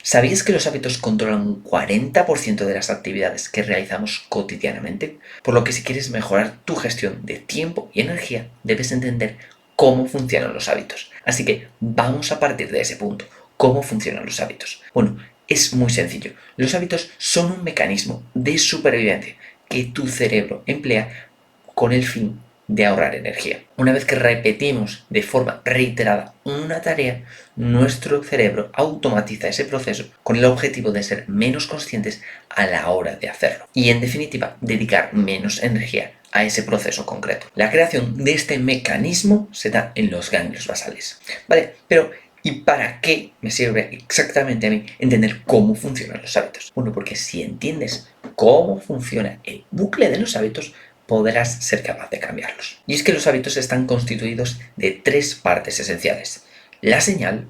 ¿Sabías que los hábitos controlan un 40% de las actividades que realizamos cotidianamente? Por lo que si quieres mejorar tu gestión de tiempo y energía, debes entender cómo funcionan los hábitos. Así que vamos a partir de ese punto. ¿Cómo funcionan los hábitos? Bueno, es muy sencillo. Los hábitos son un mecanismo de supervivencia que tu cerebro emplea con el fin de ahorrar energía. Una vez que repetimos de forma reiterada una tarea, nuestro cerebro automatiza ese proceso con el objetivo de ser menos conscientes a la hora de hacerlo y, en definitiva, dedicar menos energía a ese proceso concreto. La creación de este mecanismo se da en los ganglios basales. Vale, pero ¿y para qué me sirve exactamente a mí entender cómo funcionan los hábitos? Bueno, porque si entiendes cómo funciona el bucle de los hábitos, podrás ser capaz de cambiarlos. Y es que los hábitos están constituidos de tres partes esenciales: la señal,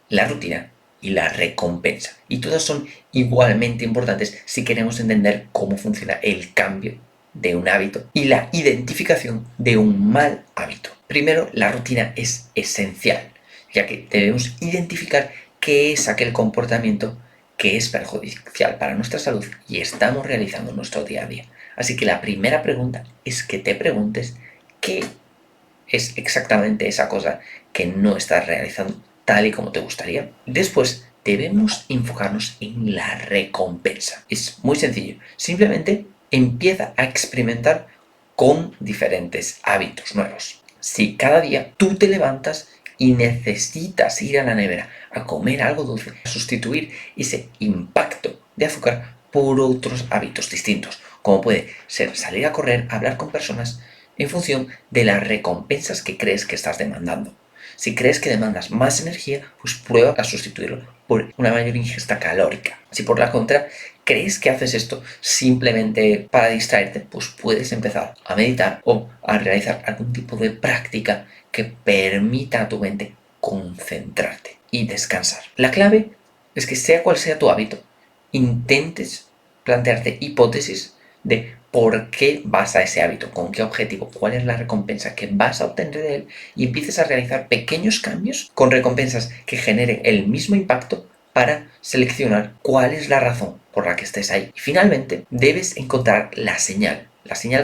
la rutina y la recompensa. Y todas son igualmente importantes si queremos entender cómo funciona el cambio de un hábito y la identificación de un mal hábito. Primero, la rutina es esencial, ya que debemos identificar qué es aquel comportamiento que es perjudicial para nuestra salud y estamos realizando en nuestro día a día. Así que la primera pregunta es que te preguntes qué es exactamente esa cosa que no estás realizando tal y como te gustaría. Después debemos enfocarnos en la recompensa. Es muy sencillo. Simplemente empieza a experimentar con diferentes hábitos nuevos. Si cada día tú te levantas y necesitas ir a la nevera a comer algo dulce, a sustituir ese impacto de azúcar por otros hábitos distintos, como puede ser salir a correr, hablar con personas, en función de las recompensas que crees que estás demandando. Si crees que demandas más energía, pues prueba a sustituirlo por una mayor ingesta calórica. Si por la contra crees que haces esto simplemente para distraerte, pues puedes empezar a meditar o a realizar algún tipo de práctica que permita a tu mente concentrarte y descansar. La clave es que, sea cual sea tu hábito, intentes plantearte hipótesis de por qué vas a ese hábito, con qué objetivo, cuál es la recompensa que vas a obtener de él, y empieces a realizar pequeños cambios con recompensas que generen el mismo impacto para seleccionar cuál es la razón por la que estés ahí. Y finalmente, debes encontrar la señal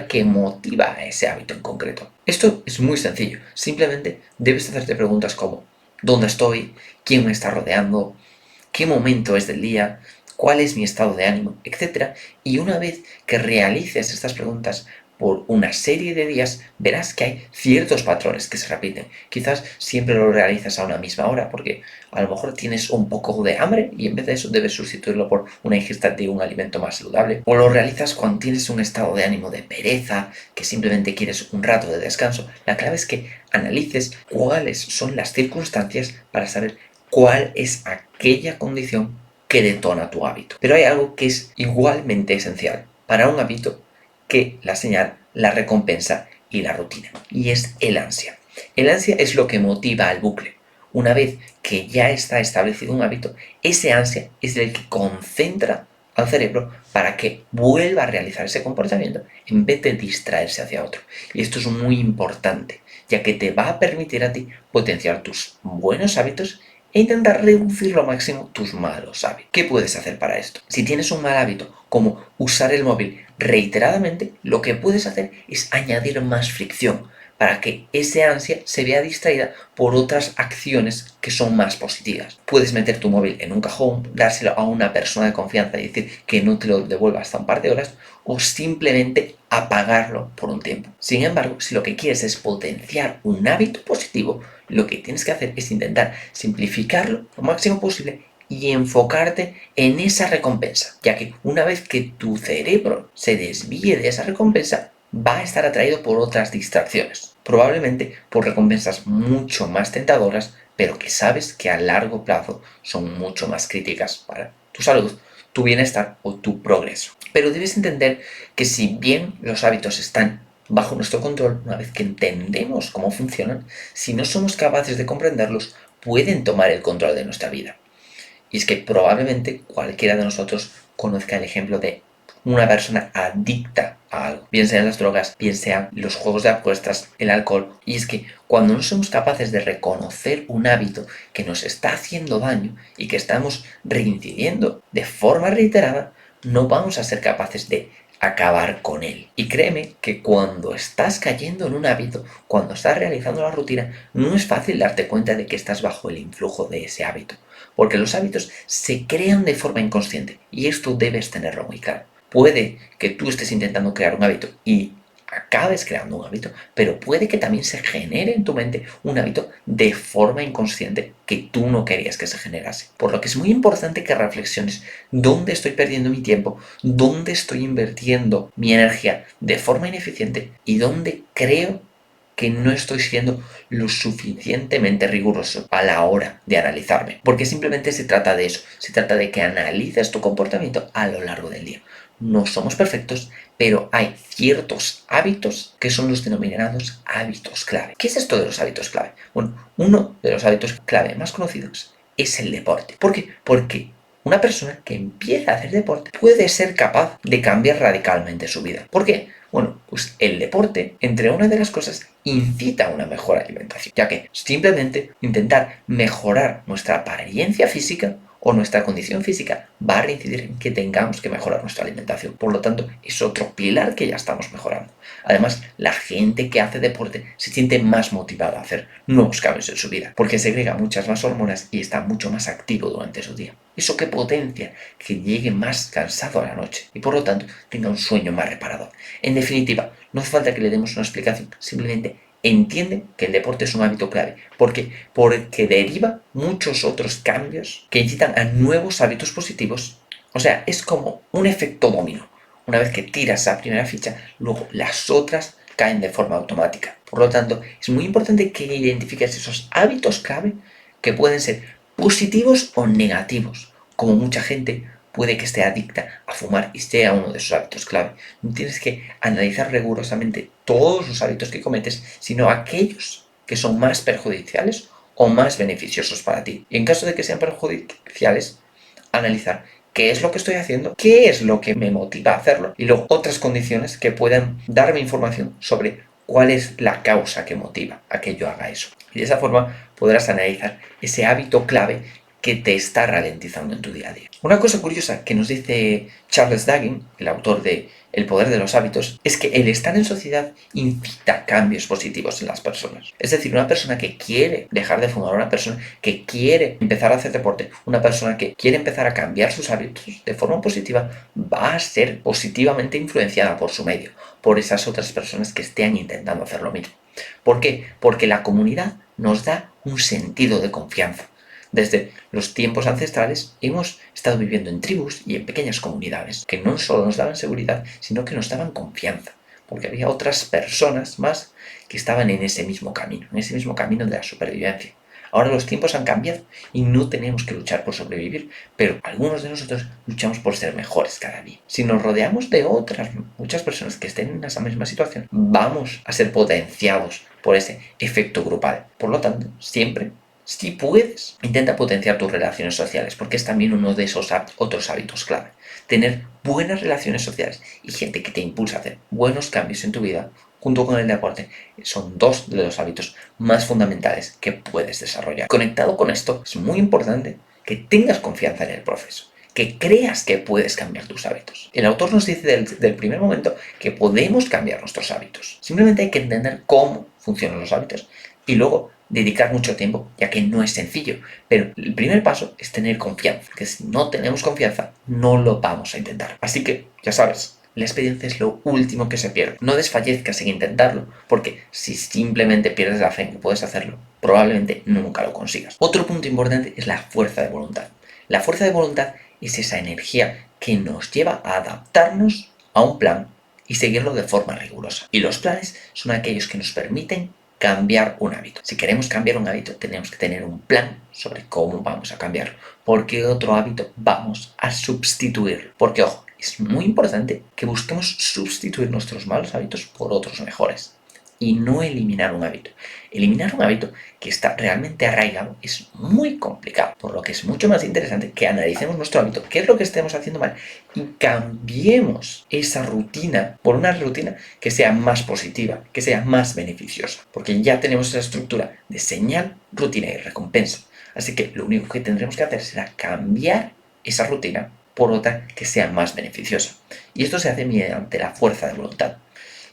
que motiva a ese hábito en concreto. Esto es muy sencillo. Simplemente debes hacerte preguntas como: ¿dónde estoy? ¿Quién me está rodeando? ¿Qué momento es del día? ¿Cuál es mi estado de ánimo? Etcétera. Y una vez que realices estas preguntas por una serie de días, verás que hay ciertos patrones que se repiten. Quizás siempre lo realizas a una misma hora, porque a lo mejor tienes un poco de hambre y en vez de eso debes sustituirlo por una ingesta de un alimento más saludable. O lo realizas cuando tienes un estado de ánimo de pereza, que simplemente quieres un rato de descanso. La clave es que analices cuáles son las circunstancias para saber cuál es aquella condición que detona tu hábito. Pero hay algo que es igualmente esencial para un hábito que la señal, la recompensa y la rutina, y es el ansia. El ansia es lo que motiva al bucle. Una vez que ya está establecido un hábito, ese ansia es el que concentra al cerebro para que vuelva a realizar ese comportamiento en vez de distraerse hacia otro. Y esto es muy importante, ya que te va a permitir a ti potenciar tus buenos hábitos e intentar reducir lo máximo tus malos hábitos. ¿Qué puedes hacer para esto? Si tienes un mal hábito, como usar el móvil reiteradamente, lo que puedes hacer es añadir más fricción para que ese ansia se vea distraída por otras acciones que son más positivas. Puedes meter tu móvil en un cajón, dárselo a una persona de confianza y decir que no te lo devuelva hasta un par de horas, o simplemente apagarlo por un tiempo. Sin embargo, si lo que quieres es potenciar un hábito positivo, lo que tienes que hacer es intentar simplificarlo lo máximo posible y enfocarte en esa recompensa, ya que una vez que tu cerebro se desvíe de esa recompensa, va a estar atraído por otras distracciones, probablemente por recompensas mucho más tentadoras, pero que sabes que a largo plazo son mucho más críticas para tu salud, tu bienestar o tu progreso. Pero debes entender que, si bien los hábitos están bajo nuestro control, una vez que entendemos cómo funcionan, si no somos capaces de comprenderlos, pueden tomar el control de nuestra vida. Y es que probablemente cualquiera de nosotros conozca el ejemplo de una persona adicta a algo, bien sean las drogas, bien sean los juegos de apuestas, el alcohol. Y es que cuando no somos capaces de reconocer un hábito que nos está haciendo daño y que estamos reincidiendo de forma reiterada, no vamos a ser capaces de acabar con él. Y créeme que cuando estás cayendo en un hábito, cuando estás realizando la rutina, no es fácil darte cuenta de que estás bajo el influjo de ese hábito, porque los hábitos se crean de forma inconsciente y esto debes tenerlo muy claro. Puede que tú estés intentando crear un hábito y acabes creando un hábito, pero puede que también se genere en tu mente un hábito de forma inconsciente que tú no querías que se generase. Por lo que es muy importante que reflexiones dónde estoy perdiendo mi tiempo, dónde estoy invirtiendo mi energía de forma ineficiente y dónde creo que no estoy siendo lo suficientemente riguroso a la hora de analizarme. Porque simplemente se trata de eso, se trata de que analices tu comportamiento a lo largo del día. No somos perfectos, pero hay ciertos hábitos que son los denominados hábitos clave. ¿Qué es esto de los hábitos clave? Bueno, uno de los hábitos clave más conocidos es el deporte. ¿Por qué? Porque una persona que empieza a hacer deporte puede ser capaz de cambiar radicalmente su vida. ¿Por qué? Bueno, pues el deporte, entre una de las cosas, incita a una mejor alimentación, ya que simplemente intentar mejorar nuestra apariencia física o nuestra condición física va a reincidir en que tengamos que mejorar nuestra alimentación. Por lo tanto, es otro pilar que ya estamos mejorando. Además, la gente que hace deporte se siente más motivada a hacer nuevos cambios en su vida, porque segrega muchas más hormonas y está mucho más activo durante su día. Eso que potencia que llegue más cansado a la noche y por lo tanto tenga un sueño más reparador. En definitiva, no hace falta que le demos una explicación, simplemente entiende que el deporte es un hábito clave. ¿Por qué? Porque deriva muchos otros cambios que incitan a nuevos hábitos positivos. O sea, es como un efecto dominó. Una vez que tiras esa primera ficha, luego las otras caen de forma automática. Por lo tanto, es muy importante que identifiques esos hábitos clave que pueden ser positivos o negativos. Como mucha gente puede que esté adicta a fumar y sea uno de sus hábitos clave. No tienes que analizar rigurosamente todos los hábitos que cometes, sino aquellos que son más perjudiciales o más beneficiosos para ti. Y en caso de que sean perjudiciales, analizar qué es lo que estoy haciendo, qué es lo que me motiva a hacerlo y luego otras condiciones que puedan darme información sobre cuál es la causa que motiva a que yo haga eso. Y de esa forma podrás analizar ese hábito clave que te está ralentizando en tu día a día. Una cosa curiosa que nos dice Charles Duhigg, el autor de El poder de los hábitos, es que el estar en sociedad incita cambios positivos en las personas. Es decir, una persona que quiere dejar de fumar, una persona que quiere empezar a hacer deporte, una persona que quiere empezar a cambiar sus hábitos de forma positiva, va a ser positivamente influenciada por su medio, por esas otras personas que estén intentando hacer lo mismo. ¿Por qué? Porque la comunidad nos da un sentido de confianza. Desde los tiempos ancestrales hemos estado viviendo en tribus y en pequeñas comunidades que no solo nos daban seguridad, sino que nos daban confianza, porque había otras personas más que estaban en ese mismo camino de la supervivencia. Ahora los tiempos han cambiado y no tenemos que luchar por sobrevivir, pero algunos de nosotros luchamos por ser mejores cada día. Si nos rodeamos de muchas personas que estén en esa misma situación, vamos a ser potenciados por ese efecto grupal. Por lo tanto, siempre, si puedes, intenta potenciar tus relaciones sociales, porque es también uno de esos otros hábitos clave. Tener buenas relaciones sociales y gente que te impulsa a hacer buenos cambios en tu vida, junto con el deporte, son dos de los hábitos más fundamentales que puedes desarrollar. Conectado con esto, es muy importante que tengas confianza en el proceso, que creas que puedes cambiar tus hábitos. El autor nos dice del primer momento que podemos cambiar nuestros hábitos. Simplemente hay que entender cómo funcionan los hábitos y luego dedicar mucho tiempo, ya que no es sencillo. Pero el primer paso es tener confianza, porque si no tenemos confianza, no lo vamos a intentar. Así que, ya sabes, la experiencia es lo último que se pierde. No desfallezcas en intentarlo, porque si simplemente pierdes la fe en que puedes hacerlo, probablemente nunca lo consigas. Otro punto importante es la fuerza de voluntad. La fuerza de voluntad es esa energía que nos lleva a adaptarnos a un plan y seguirlo de forma rigurosa. Y los planes son aquellos que nos permiten cambiar un hábito. Si queremos cambiar un hábito, tenemos que tener un plan sobre cómo vamos a cambiarlo. Porque otro hábito vamos a sustituirlo. Porque, ojo, es muy importante que busquemos sustituir nuestros malos hábitos por otros mejores. y no eliminar un hábito. Eliminar un hábito que está realmente arraigado es muy complicado, por lo que es mucho más interesante que analicemos nuestro hábito, qué es lo que estemos haciendo mal y cambiemos esa rutina por una rutina que sea más positiva, que sea más beneficiosa, porque ya tenemos esa estructura de señal, rutina y recompensa. Así que lo único que tendremos que hacer será cambiar esa rutina por otra que sea más beneficiosa. Y esto se hace mediante la fuerza de voluntad.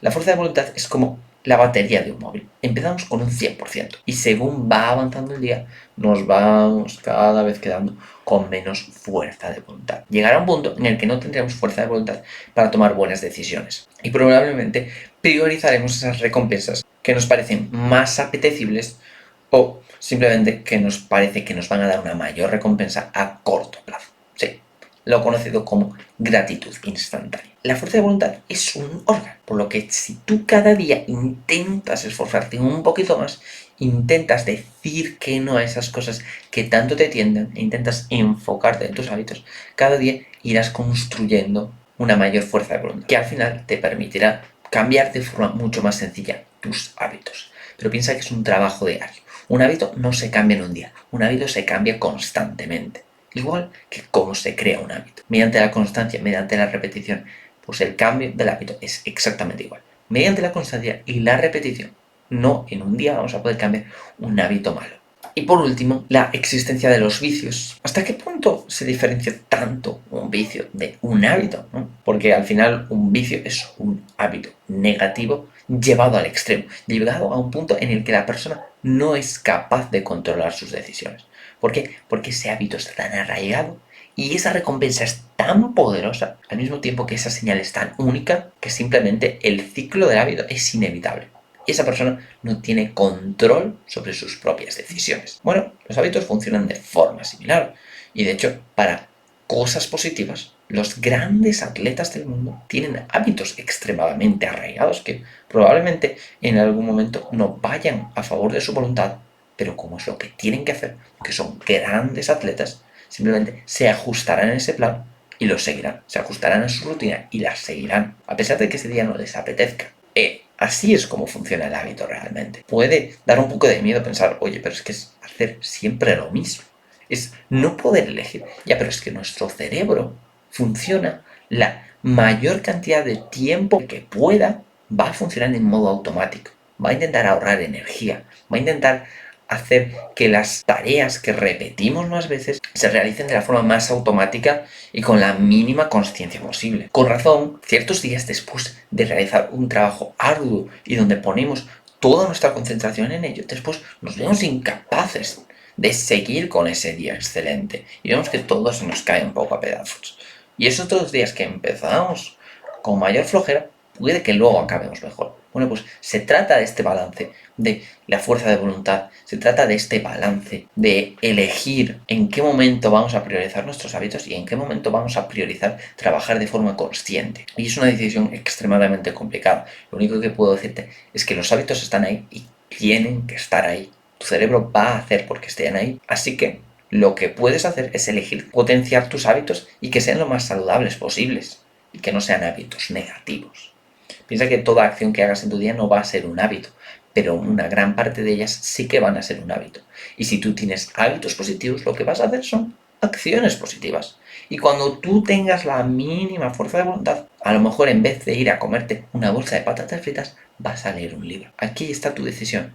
La fuerza de voluntad es como la batería de un móvil. Empezamos con un 100% y según va avanzando el día, nos vamos cada vez quedando con menos fuerza de voluntad. Llegará un punto en el que no tendremos fuerza de voluntad para tomar buenas decisiones y probablemente priorizaremos esas recompensas que nos parecen más apetecibles o simplemente que nos parece que nos van a dar una mayor recompensa a corto plazo. Sí, lo conocido como gratitud instantánea. La fuerza de voluntad es un órgano, por lo que si tú cada día intentas esforzarte un poquito más, intentas decir que no a esas cosas que tanto te tienden e intentas enfocarte en tus hábitos, cada día irás construyendo una mayor fuerza de voluntad, que al final te permitirá cambiar de forma mucho más sencilla tus hábitos. Pero piensa que es un trabajo diario. Un hábito no se cambia en un día, un hábito se cambia constantemente. Igual que cómo se crea un hábito. Mediante la constancia, mediante la repetición, pues el cambio del hábito es exactamente igual. Mediante la constancia y la repetición, no en un día vamos a poder cambiar un hábito malo. Y por último, la existencia de los vicios. ¿Hasta qué punto se diferencia tanto un vicio de un hábito? ¿No? Porque al final un vicio es un hábito negativo llevado al extremo, llevado a un punto en el que la persona no es capaz de controlar sus decisiones. ¿Por qué? Porque ese hábito está tan arraigado y esa recompensa es tan poderosa, al mismo tiempo que esa señal es tan única, que simplemente el ciclo del hábito es inevitable. Y esa persona no tiene control sobre sus propias decisiones. Bueno, los hábitos funcionan de forma similar. Y de hecho, para cosas positivas, los grandes atletas del mundo tienen hábitos extremadamente arraigados que probablemente en algún momento no vayan a favor de su voluntad, pero como es lo que tienen que hacer, porque son grandes atletas, simplemente se ajustarán a ese plan y lo seguirán. Se ajustarán a su rutina y la seguirán, a pesar de que ese día no les apetezca. Así es como funciona el hábito realmente. Puede dar un poco de miedo pensar, oye, pero es que es hacer siempre lo mismo. Es no poder elegir. Ya, pero es que nuestro cerebro funciona la mayor cantidad de tiempo que pueda, va a funcionar en modo automático. Va a intentar ahorrar energía. Va a intentar hacer que las tareas que repetimos más veces se realicen de la forma más automática y con la mínima consciencia posible. Con razón, ciertos días después de realizar un trabajo arduo y donde ponemos toda nuestra concentración en ello, después nos vemos incapaces de seguir con ese día excelente y vemos que todo se nos cae un poco a pedazos. Y esos otros días que empezamos con mayor flojera, puede que luego acabemos mejor. Bueno, pues se trata de este balance, de la fuerza de voluntad, se trata de este balance, de elegir en qué momento vamos a priorizar nuestros hábitos y en qué momento vamos a priorizar trabajar de forma consciente. Y es una decisión extremadamente complicada. Lo único que puedo decirte es que los hábitos están ahí y tienen que estar ahí. Tu cerebro va a hacer porque estén ahí. Así que lo que puedes hacer es elegir potenciar tus hábitos y que sean lo más saludables posibles y que no sean hábitos negativos. Piensa que toda acción que hagas en tu día no va a ser un hábito, pero una gran parte de ellas sí que van a ser un hábito. Y si tú tienes hábitos positivos, lo que vas a hacer son acciones positivas. Y cuando tú tengas la mínima fuerza de voluntad, a lo mejor en vez de ir a comerte una bolsa de patatas fritas, vas a leer un libro. Aquí está tu decisión.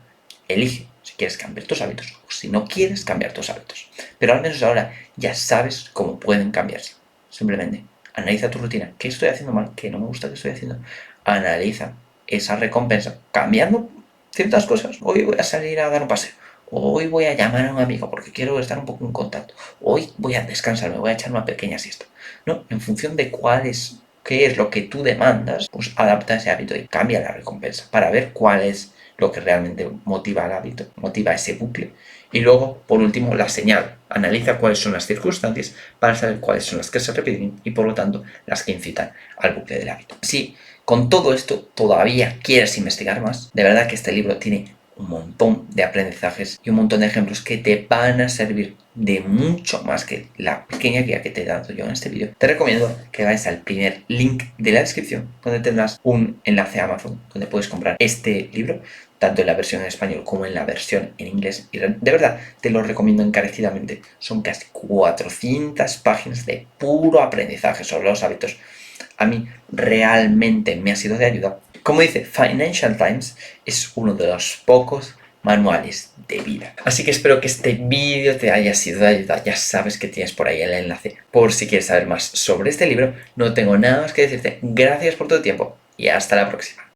Elige si quieres cambiar tus hábitos o si no quieres cambiar tus hábitos. Pero al menos ahora ya sabes cómo pueden cambiarse. Simplemente analiza tu rutina. ¿Qué estoy haciendo mal? ¿Qué no me gusta que estoy haciendo? Analiza esa recompensa cambiando ciertas cosas. Hoy voy a salir a dar un paseo. Hoy voy a llamar a un amigo porque quiero estar un poco en contacto. Hoy voy a descansar, me voy a echar una pequeña siesta. No, en función de qué es lo que tú demandas, pues adapta ese hábito y cambia la recompensa para ver cuál es lo que realmente motiva el hábito, motiva ese bucle. Y luego, por último, la señal. Analiza cuáles son las circunstancias para saber cuáles son las que se repiten y, por lo tanto, las que incitan al bucle del hábito. Si con todo esto todavía quieres investigar más, de verdad que este libro tiene un montón de aprendizajes y un montón de ejemplos que te van a servir de mucho más que la pequeña guía que te he dado yo en este vídeo, te recomiendo que vayas al primer link de la descripción, donde tendrás un enlace a Amazon, donde puedes comprar este libro, tanto en la versión en español como en la versión en inglés. Y de verdad, te lo recomiendo encarecidamente. Son casi 400 páginas de puro aprendizaje sobre los hábitos. A mí realmente me ha sido de ayuda. Como dice Financial Times, es uno de los pocos manuales de vida. Así que espero que este vídeo te haya sido de ayuda. Ya sabes que tienes por ahí el enlace por si quieres saber más sobre este libro. No tengo nada más que decirte. Gracias por tu tiempo y hasta la próxima.